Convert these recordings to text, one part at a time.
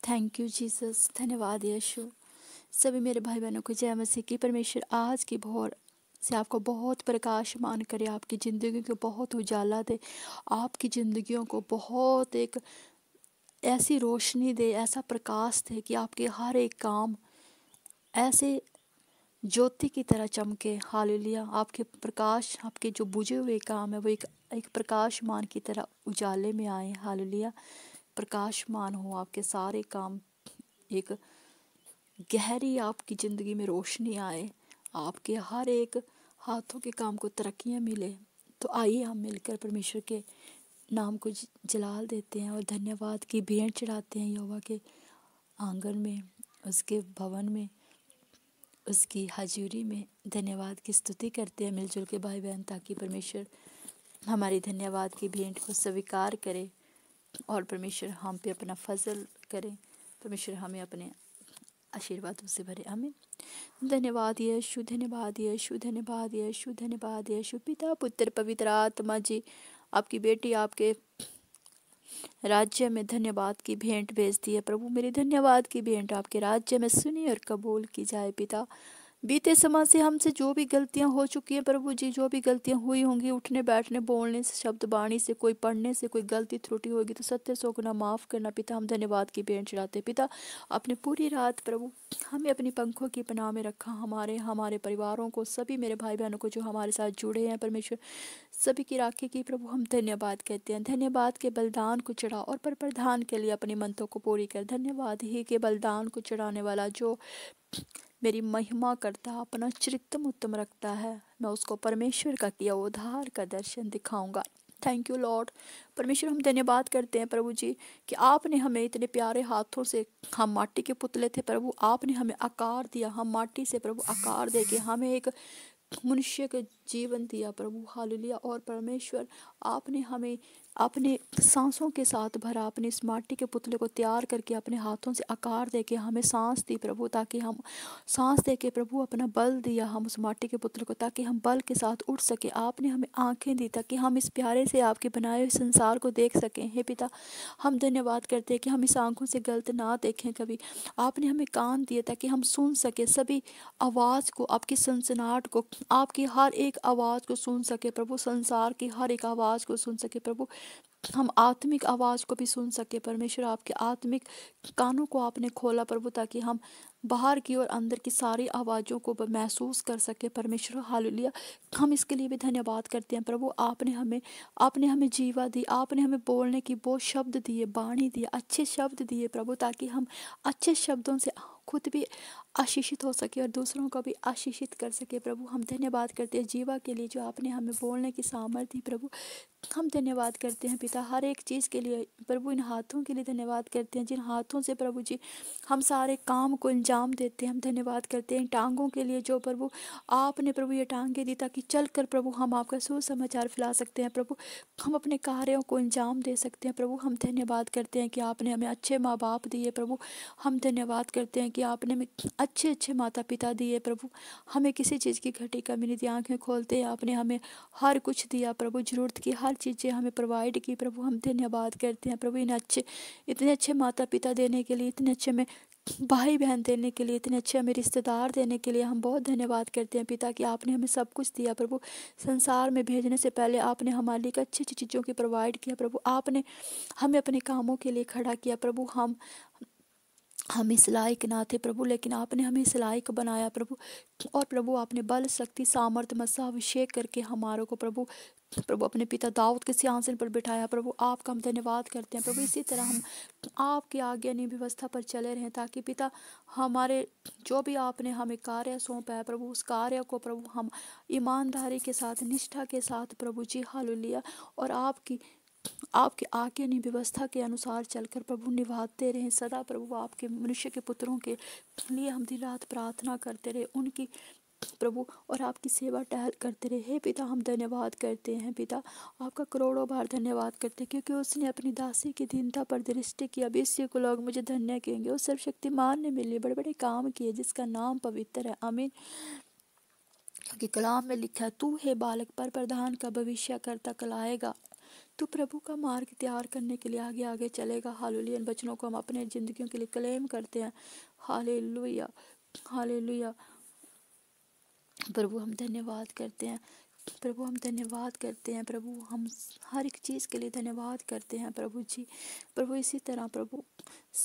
Thank you Jesus. धन्यवाद यीशु। सभी मेरे भाई बहनों को जय मसीह की। परमेश्वर आज की भोर से आपको बहुत प्रकाशमान करे, आपकी ज़िंदगी को बहुत उजाला दे, आपकी ज़िंदगियों को बहुत एक ऐसी रोशनी दे, ऐसा प्रकाश दे कि आपके हर एक काम ऐसे ज्योति की तरह चमके। हालेलुया। आपके प्रकाश, आपके जो बुझे हुए काम है वो एक प्रकाशमान की तरह उजाले में आए। हालेलुया। प्रकाशमान हो आपके सारे काम, एक गहरी आपकी ज़िंदगी में रोशनी आए, आपके हर एक हाथों के काम को तरक्कियाँ मिले। तो आइए हम मिलकर परमेश्वर के नाम को जलाल देते हैं और धन्यवाद की भेंट चढ़ाते हैं यहोवा के आंगन में, उसके भवन में, उसकी हजूरी में धन्यवाद की स्तुति करते हैं मिलजुल के भाई बहन, ताकि परमेश्वर हमारी धन्यवाद की भेंट को स्वीकार करे और परमेश्वर हम पे अपना फजल करे। परमेश्वर हमें अपने आशीर्वादों से भरे। आमीन। धन्यवाद यीशु, धन्यवाद यीशु, धन्यवाद यीशु, धन्यवाद यीशु। पिता पुत्र पवित्र आत्मा जी, आपकी बेटी आपके राज्य में धन्यवाद की भेंट भेजती है प्रभु। मेरी धन्यवाद की भेंट आपके राज्य में सुनी और कबूल की जाए। पिता, बीते समय से हमसे जो भी गलतियां हो चुकी हैं प्रभु जी, जो भी गलतियां हुई होंगी, उठने बैठने बोलने से, शब्द वाणी से, कोई पढ़ने से कोई गलती त्रुटि होगी तो सत्य सौ गुना माफ़ करना। पिता, हम धन्यवाद की भेंट चढ़ाते। पिता, अपने पूरी रात प्रभु हमें अपनी पंखों की पनाह में रखा, हमारे परिवारों को, सभी मेरे भाई बहनों को जो हमारे साथ जुड़े हैं परमेश्वर, सभी की राखी की प्रभु हम धन्यवाद कहते हैं। धन्यवाद के बलिदान को चढ़ा और पर प्रधान के लिए अपनी मनतों को पूरी कर। धन्यवाद ही के बलिदान को चढ़ाने वाला जो मेरी महिमा करता, अपना चरित्र उत्तम रखता है, मैं उसको परमेश्वर का किया उद्धार का दर्शन दिखाऊंगा। Thank you Lord. परमेश्वर, हम धन्यवाद करते हैं प्रभु जी कि आपने हमें इतने प्यारे हाथों से, हम माटी के पुतले थे प्रभु, आपने हमें आकार दिया। हम माटी से प्रभु आकार दे के हमें एक मनुष्य का जीवन दिया प्रभु। हालेलुया। और परमेश्वर, आपने हमें अपने सांसों के साथ भरा, अपने इस माटी के पुतले को तैयार करके अपने हाथों से आकार दे के हमें सांस दी प्रभु, ताकि हम सांस दे के प्रभु अपना बल दिया हम उस माटी के पुतले को, ताकि हम बल के साथ उठ सके। आपने हमें आंखें दी ताकि हम इस प्यारे से आपके बनाए हुए संसार को देख सकें। हे पिता, हम धन्यवाद करते हैं कि हम इस आंखों से गलत ना देखें कभी। आपने हमें कान दिए ताकि हम सुन सके सभी आवाज़ को, आपकी सनसनाहट को, आपकी हर एक आवाज़ को सुन सके प्रभु, संसार की हर एक आवाज़ को सुन सके प्रभु। हम आत्मिक आवाज़ को भी सुन सके परमेश्वर। आपके आत्मिक कानों को आपने खोला प्रभु, ताकि हम बाहर की और अंदर की सारी आवाज़ों को महसूस कर सके परमेश्वर। हालेलुया। हम इसके लिए भी धन्यवाद करते हैं प्रभु। आपने हमें जीवा दी, आपने हमें बोलने की वो शब्द दिए, बाणी दिए, अच्छे शब्द दिए प्रभु, ताकि हम अच्छे शब्दों से खुद भी आशीषित हो सके और दूसरों को भी आशीषित कर सके प्रभु। हम धन्यवाद करते हैं जीवा के लिए जो आपने हमें बोलने की सामर्थ्य दी प्रभु। हम धन्यवाद करते हैं पिता हर एक चीज़ के लिए प्रभु। इन हाथों के लिए धन्यवाद करते हैं जिन हाथों से प्रभु जी हम सारे काम को अंजाम देते हैं। हम धन्यवाद करते हैं इन टांगों के लिए जो प्रभु आपने प्रभु ये टांगें दी, ताकि चल कर प्रभु हम आपका सुसमाचार फैला सकते हैं प्रभु, हम अपने कार्यों को अंजाम दे सकते हैं प्रभु। हम धन्यवाद करते हैं कि आपने हमें अच्छे माँ बाप दिए प्रभु। हम धन्यवाद करते हैं कि आपने हमें अच्छे अच्छे माता पिता दिए प्रभु। हमें किसी चीज़ की घटी कमी नहीं दी। आँखें खोलते हैं आपने हमें हर कुछ दिया प्रभु, ज़रूरत की हर चीज़ें हमें प्रोवाइड की प्रभु। हम धन्यवाद करते हैं प्रभु इतने अच्छे माता पिता देने के लिए, इतने अच्छे में भाई बहन देने के लिए, इतने अच्छे हमें रिश्तेदार देने के लिए हम बहुत धन्यवाद करते हैं पिता कि आपने हमें सब कुछ दिया प्रभु। संसार में भेजने से पहले आपने हमारे लिए अच्छी अच्छी चीज़ों की प्रोवाइड किया प्रभु। आपने हमें अपने कामों के लिए खड़ा किया प्रभु। हम इस लायक ना थे प्रभु, लेकिन आपने हमें इस लायक बनाया प्रभु। और प्रभु आपने बल शक्ति सामर्थ मसा अभिषेक करके हमारों को प्रभु अपने पिता दाऊद के सिंहासन पर बिठाया प्रभु। आपका हम धन्यवाद करते हैं प्रभु। इसी तरह हम आपकी आज्ञा नी व्यवस्था पर चले रहें, ताकि पिता हमारे जो भी आपने हमें कार्य सौंपा है प्रभु, उस कार्य को प्रभु हम ईमानदारी के साथ, निष्ठा के साथ प्रभु जी हालेलुया, और आपके आज्ञा नी व्यवस्था के अनुसार चलकर प्रभु निभाते रहें सदा प्रभु। आपके मनुष्य के पुत्रों के लिए हम दिन रात प्रार्थना करते रहे, उनकी प्रभु और आपकी सेवा टहल करते रहे। हे पिता हम धन्यवाद करते हैं पिता, आपका करोड़ों बार धन्यवाद करते हैं, क्योंकि उसने अपनी दासी की दीनता पर दृष्टि की। अब इससे को लोग मुझे धन्य कहेंगे। उस सर्वशक्तिमान ने मेरे लिए बड़े बड़े काम किए, जिसका नाम पवित्र है। आमीन। क्योंकि कलाम में लिखा है, तू है बालक पर प्रधान का भविष्य करता कहलाएगा। तो प्रभु का मार्ग तैयार करने के लिए आगे आगे चलेगा। हालेलुया। इन वचनों को हम अपने जिंदगियों के लिए क्लेम करते हैं। Hallelujah, hallelujah. प्रभु हम धन्यवाद करते हैं, प्रभु हम धन्यवाद करते हैं, प्रभु हम हर एक चीज़ के लिए धन्यवाद करते हैं प्रभु जी। प्रभु इसी तरह प्रभु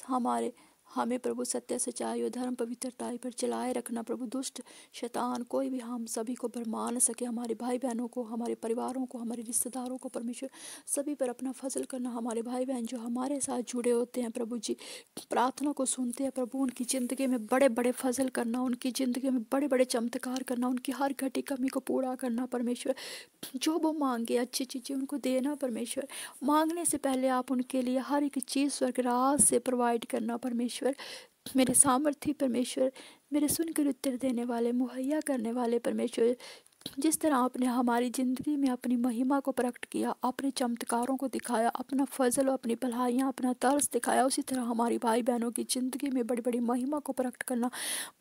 हमारे हमें प्रभु सत्य सच्चाई और धर्म पवित्रताई पर चलाए रखना प्रभु। दुष्ट शैतान कोई भी हम सभी को भरमा न सके, हमारे भाई बहनों को, हमारे परिवारों को, हमारे रिश्तेदारों को परमेश्वर सभी पर अपना फजल करना। हमारे भाई बहन जो हमारे साथ जुड़े होते हैं प्रभु जी, प्रार्थना को सुनते हैं प्रभु, उनकी ज़िंदगी में बड़े बड़े फजल करना, उनकी ज़िंदगी में बड़े बड़े चमत्कार करना, उनकी हर घटी कमी को पूरा करना परमेश्वर। जो वो मांगे अच्छी चीज़ें उनको देना परमेश्वर। मांगने से पहले आप उनके लिए हर एक चीज़ स्वर्ग राज से प्रोवाइड करना परमेश्वर। मेरे सामर्थ्य परमेश्वर, मेरे सुनकर उत्तर देने वाले, मुहैया करने वाले परमेश्वर, जिस तरह आपने हमारी ज़िंदगी में अपनी महिमा को प्रकट किया, अपने चमत्कारों को दिखाया, अपना फजल और अपनी भलाइयाँ, अपना तरस दिखाया, उसी तरह हमारी भाई बहनों की ज़िंदगी में बड़ी बड़ी महिमा को प्रकट करना,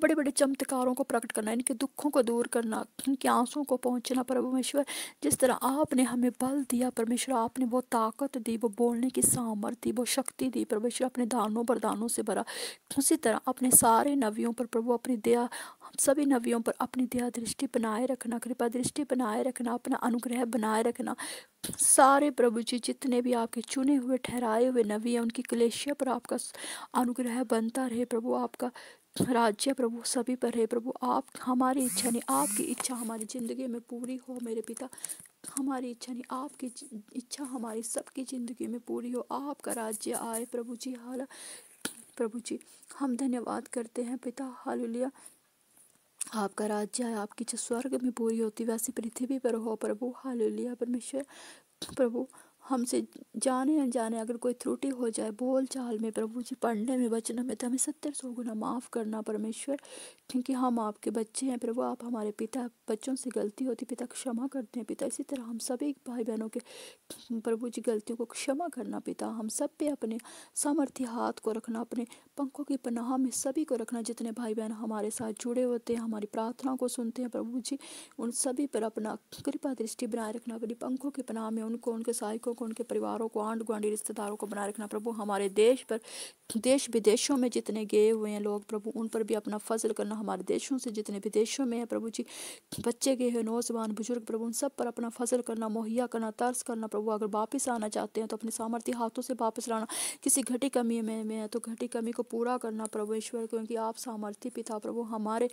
बड़े बड़े चमत्कारों को प्रकट करना, इनके दुखों को दूर करना, इनके आंसुओं को पहुँचना परमेश्वर। जिस तरह आपने हमें बल दिया परमेश्वर, आपने वो ताकत दी, वो बोलने की सामर्थ्य, वो शक्ति दी परमेश्वर, अपने दानों वरदानों से भरा। उसी तरह अपने सारे नवियों पर प्रभु अपनी दया, सभी नवियों पर अपनी दया दृष्टि बनाए रखना, कृपा दृष्टि बनाए रखना, अपना अनुग्रह बनाए रखना। सारे प्रभु जी जितने भी आपके चुने हुए ठहराए हुए नबी हैं, उनकी कलेशिया पर आपका अनुग्रह बनता रहे प्रभु, आपका राज्य प्रभु सभी पर है प्रभु। आप हमारी इच्छा नहीं, आपकी इच्छा हमारी ज़िंदगी में पूरी हो मेरे पिता। हमारी इच्छा नहीं, आपकी इच्छा हमारी सबकी ज़िंदगी में पूरी हो। आपका राज्य आए प्रभु जी। हाल प्रभु जी हम धन्यवाद करते हैं पिता। हालेलुया। आपका राज्य है, आपकी जो स्वर्ग में पूरी होती वैसी पृथ्वी पर हो प्रभु। हालेलुया परमेश्वर। प्रभु हमसे जाने अनजाने अगर कोई त्रुटि हो जाए बोल चाल में प्रभु जी, पढ़ने में, वचनों में, तो हमें 70-100 गुना माफ़ करना परमेश्वर, क्योंकि हम आपके बच्चे हैं प्रभु। आप हमारे पिता, बच्चों से गलती होती पिता क्षमा करते हैं पिता। इसी तरह हम सभी भाई बहनों के प्रभु जी गलतियों को क्षमा करना पिता। हम सब पे अपने सामर्थ्य हाथ को रखना, अपने पंखों की पनाह में सभी को रखना। जितने भाई बहन हमारे साथ जुड़े होते हैं, हमारी प्रार्थना को सुनते हैं प्रभु जी, उन सभी पर अपना कृपा दृष्टि बनाए रखना। अपनी पंखों की पनाह में उनको, उनके सहायकों को, उनके परिवारों को, आंढ गुआंढी रिश्तेदारों को बनाए रखना प्रभु। हमारे देश पर, देश विदेशों में जितने गए हुए हैं लोग प्रभु, उन पर भी अपना फजल करना। हमारे देशों से जितने विदेशों में हैं प्रभु जी, बच्चे गए हैं, नौजवान बुजुर्ग प्रभु, उन सब पर अपना फजल करना, मुहैया करना, तरस करना प्रभु। अगर वापस आना चाहते हैं तो अपने सामर्थ्य हाथों से वापस लाना। किसी घटी कमी में है तो घटी कमी को पूरा करना प्रभु ईश्वर, क्योंकि आप सामर्थ्य पिता प्रभु। हमारे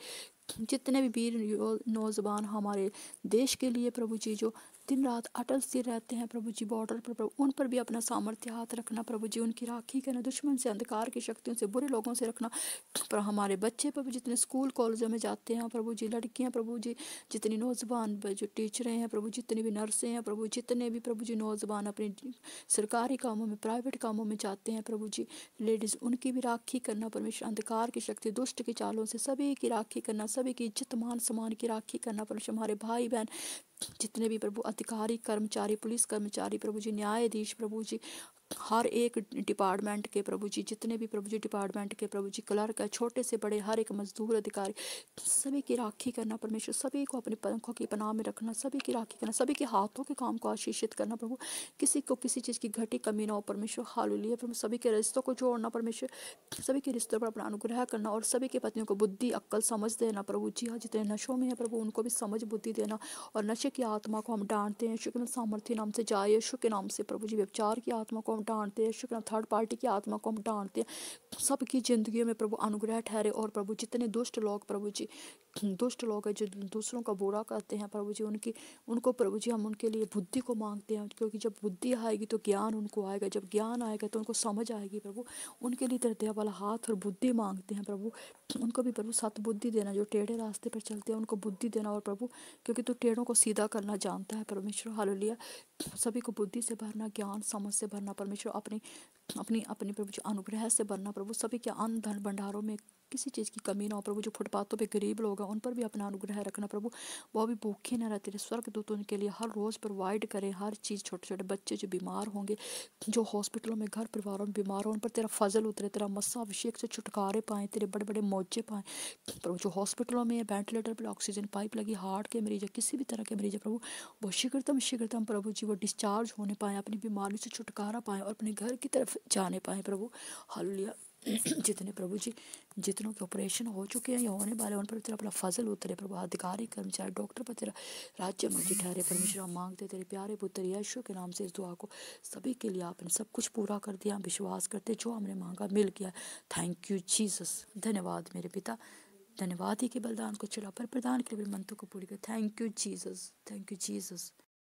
जितने भी वीर नौजवान हमारे देश के लिए प्रभु जी जो दिन रात अटल स्थिर रहते हैं प्रभु जी बॉर्डर पर प्रभु, उन पर भी अपना सामर्थ्य हाथ रखना प्रभु जी। उनकी राखी करना, दुश्मन से, अंधकार की शक्तियों से, बुरे लोगों से रखना। पर हमारे बच्चे प्रभु जितने स्कूल कॉलेजों में जाते हैं प्रभु जी, लड़कियां प्रभु जी, जितनी नौजवान जो टीचरें हैं प्रभु, जितनी भी नर्सें हैं प्रभु, जितने भी प्रभु जी नौजवान अपने सरकारी कामों में, प्राइवेट कामों में जाते हैं प्रभु जी, लेडीज़, उनकी भी राखी करना परमेश्वर। अंधकार की शक्ति, दुष्ट की चालों से सभी की राखी करना, सभी की इज्जत मान सम्मान की राखी करना परमेश्वर। हमारे भाई बहन जितने भी प्रभु अधिकारी, कर्मचारी, पुलिस कर्मचारी प्रभु जी, न्यायाधीश प्रभु जी, हर एक डिपार्टमेंट के प्रभु जी, जितने भी प्रभु जी डिपार्टमेंट के प्रभु जी, क्लर्क है, छोटे से बड़े, हर एक मजदूर अधिकारी, सभी की राखी करना परमेश्वर। सभी को अपने पंखों की पनाह में रखना, सभी की राखी करना, सभी के हाथों के काम को आशीषित करना प्रभु। किसी को किसी चीज़ की घटी कमी ना हो परमेश्वर। हालेलुया प्रभु। सभी के रिश्तों को जोड़ना परमेश्वर, सभी के रिश्तों पर अपना अनुग्रह करना, और सभी के पत्नियों को बुद्धि, अक्ल, समझ देना प्रभु जी। हाँ, जितने नशों में है प्रभु उनको भी समझ बुद्धि देना, और नशे की आत्मा को हम डांटते हैं यीशु के सामर्थ्य नाम से जाए, यीशु के नाम से प्रभु जी। व्यभिचार की आत्मा को हम डांटते हैं यीशु के नाम, थर्ड पार्टी की आत्मा को हम डांटते हैं। सबकी जिंदगी में प्रभु अनुग्रह ठहरे। और प्रभु जितने दुष्ट लोग प्रभु जी, दुष्ट लोग हैं जो दूसरों का बुरा करते हैं प्रभु जी, उनको प्रभु जी हम उनके लिए बुद्धि को मांगते हैं, क्योंकि जब बुद्धि आएगी तो ज्ञान उनको आएगा, जब ज्ञान आएगा तो उनको समझ आएगी प्रभु। उनके लिए तेरे दया वाला हाथ और बुद्धि मांगते हैं प्रभु। उनको भी प्रभु सत बुद्धि देना, जो टेढ़े रास्ते पर चलते हैं उनको बुद्धि देना। और प्रभु क्योंकि तू टेढ़ों को सीधा करना जानता है परमेश्वर। हालेलुया। सभी को बुद्धि से भरना, ज्ञान समझ से भरना परमेश्वर। अपनी अपनी अपनी प्रभु जो अनुग्रह से बनना प्रभु, सभी के अन्न धन भंडारों में किसी चीज़ की कमी ना हो प्रभु। जो फुटपाथों पे गरीब लोग हैं उन पर भी अपना अनुग्रह रखना प्रभु, वो भी भूखे न रहते रहे। स्वर्गदूत उनके लिए हर रोज़ प्रोवाइड करें हर चीज़। छोटे छोटे बच्चे जो बीमार होंगे, जो हॉस्पिटलों में घर परिवारों में बीमार हो, उन पर तेरा फजल उतरे, तेरा मस्सा अभिषेक से छुटकारे पाएँ, तेरे बड़े बड़े मौजे पाएँ प्रभु। जो हॉस्पिटलों में वेंटिलेटर पर ऑक्सीजन पाइप लगी, हार्ट के मरीज है, किसी भी तरह के मरीज है प्रभु, वो शीघ्रतम प्रभु जी वो डिस्चार्ज होने पाएँ, अपनी बीमारी से छुटकारा पाएँ और अपने घर की तरफ जाने पाएँ प्रभु। हालेलुया। जितने प्रभु जी, जितनों के ऑपरेशन हो चुके हैं या होने वाले, उन पर तेरा अपना फजल उतरे प्रभु। अधिकारी कर्मचारी डॉक्टर पर तेरा राज्य मर्जी ठहरे परमेश्वर। हम मांगते तेरे प्यारे पुत्र यीशु के नाम से इस दुआ को। सभी के लिए आपने सब कुछ पूरा कर दिया, हम विश्वास करते जो हमने मांगा मिल गया। Thank you Jesus. धन्यवाद मेरे पिता, धन्यवाद ही के बलिदान को चढ़ा पर प्रदान के लिए मंतों को पूरी कर। Thank you Jesus, thank you Jesus.